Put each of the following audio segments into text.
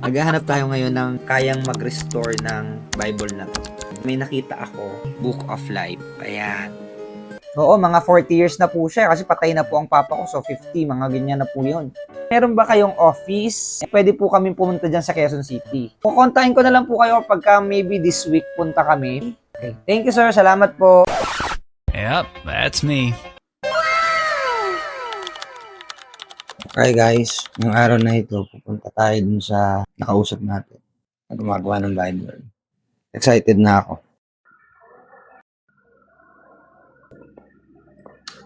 Maghahanap tayo ngayon ng kayang mag-restore ng Bible na to. May nakita ako, Book of Life. Ayan. Oo, mga 40 years na po siya kasi patay na po ang papa ko. So 50, mga ganyan na po yun. Meron ba kayong office? Pwede po kami pumunta dyan sa Quezon City. Kukontahin ko na lang po kayo pagka maybe this week punta kami. Okay. Thank you, sir. Salamat po. Yep, that's me. Okay guys, ngayong araw na ito, pupunta tayo dun sa nakausap natin na gumagawa ng Bible. Excited na ako.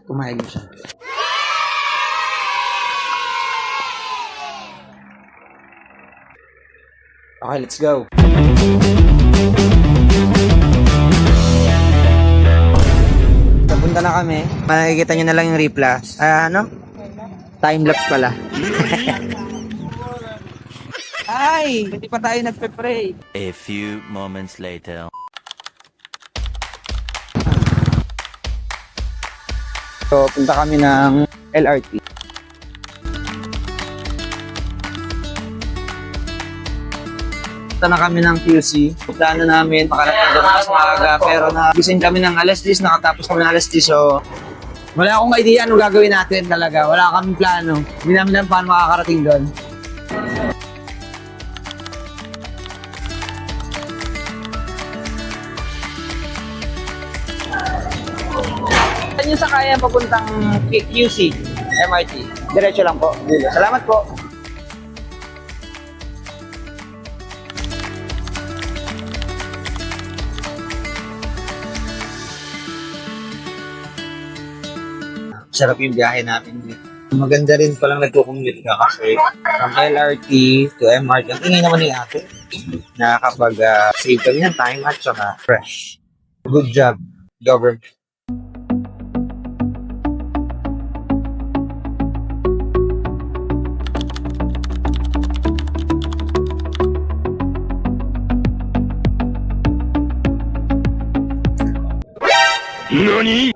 Kumain mo siya. Okay, let's go. Papunta na kami. Makikita nyo na lang yung replas. Time-lapse pala. Ay! Hindi pa tayo nagpe-pray. A few moments later. So, punta kami ng LRT. Punta na kami ng QC. Plano namin, pakarating doon mas maaga. Pero nagising kami ng alas 10, nakatapos kami ng alas 10. So, wala akong idea anong gagawin natin talaga. Wala kaming plano. Hindi namin alam paano makakarating doon. Saan yung sakaya papuntang QC, MRT? Diretso lang po. Salamat po. Sarap yung biyahe namin. Maganda rin palang nagkukumute ka kasi from LRT to MRT. Ang ingay naman ni ate. Nakakapag-save kami ng time at saka fresh. Good job, government. NANI?!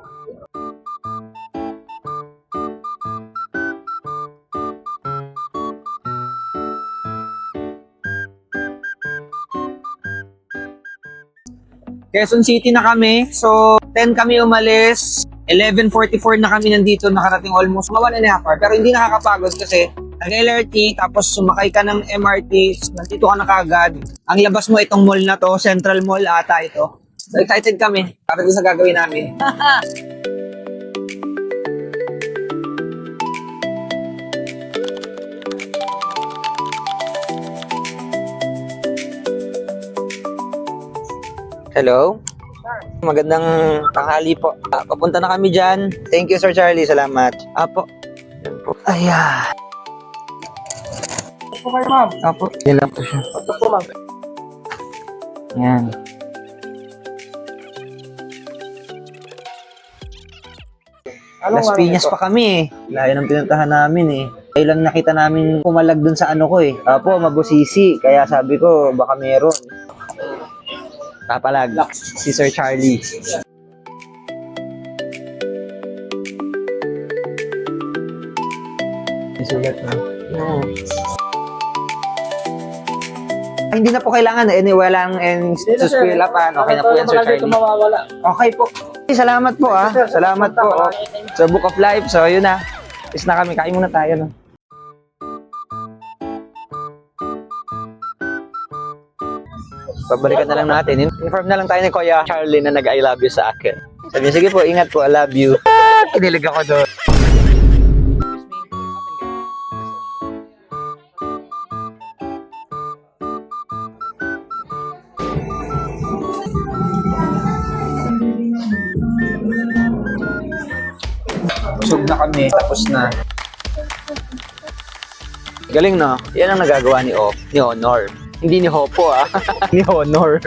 Quezon City na kami. So, 10 kami umalis. 11:44 na kami nandito. Nakarating almost 1.5 hour. Pero hindi nakakapagod kasi nag-LRT, tapos sumakay ka ng MRT, nandito ka na kagad. Ang labas mo itong mall na to, Central Mall ata ito. So, excited kami para sa gagawin namin. Hello? Magandang tanghali po. Papunta na kami dyan. Thank you, Sir Charlie. Salamat. Apo. Yan po. Ayan. Ito kayo, ma'am. Apo. Yan lang po siya. Ito po, ma'am. Yan. Las Piñas pa kami eh. Layo ng pinuntahan namin eh. Kaya lang nakita namin pumalag dun sa ano ko eh. Apo, mabusisi. Kaya sabi ko, baka meron. Papalag. Si Sir Charlie. Sulat na. No. Hindi na po kailangan. Anyway, walang to spill up. Okay na po yan, Sir Charlie. Okay po. Salamat po ah. Salamat po. Sa Book of Life. So, yun na. Is na kami. Kain muna tayo. No? Pabalikan na lang natin. Inform na lang tayo ni Kuya Charlie na nag-I love you sa akin. Sabi, sige po, ingat po, I love you. Kinilig ako doon. Busog na kami, tapos na. Galing no? Yan ang nagagawa ni Honor. Hindi ni Hopo ah. Ni Honor.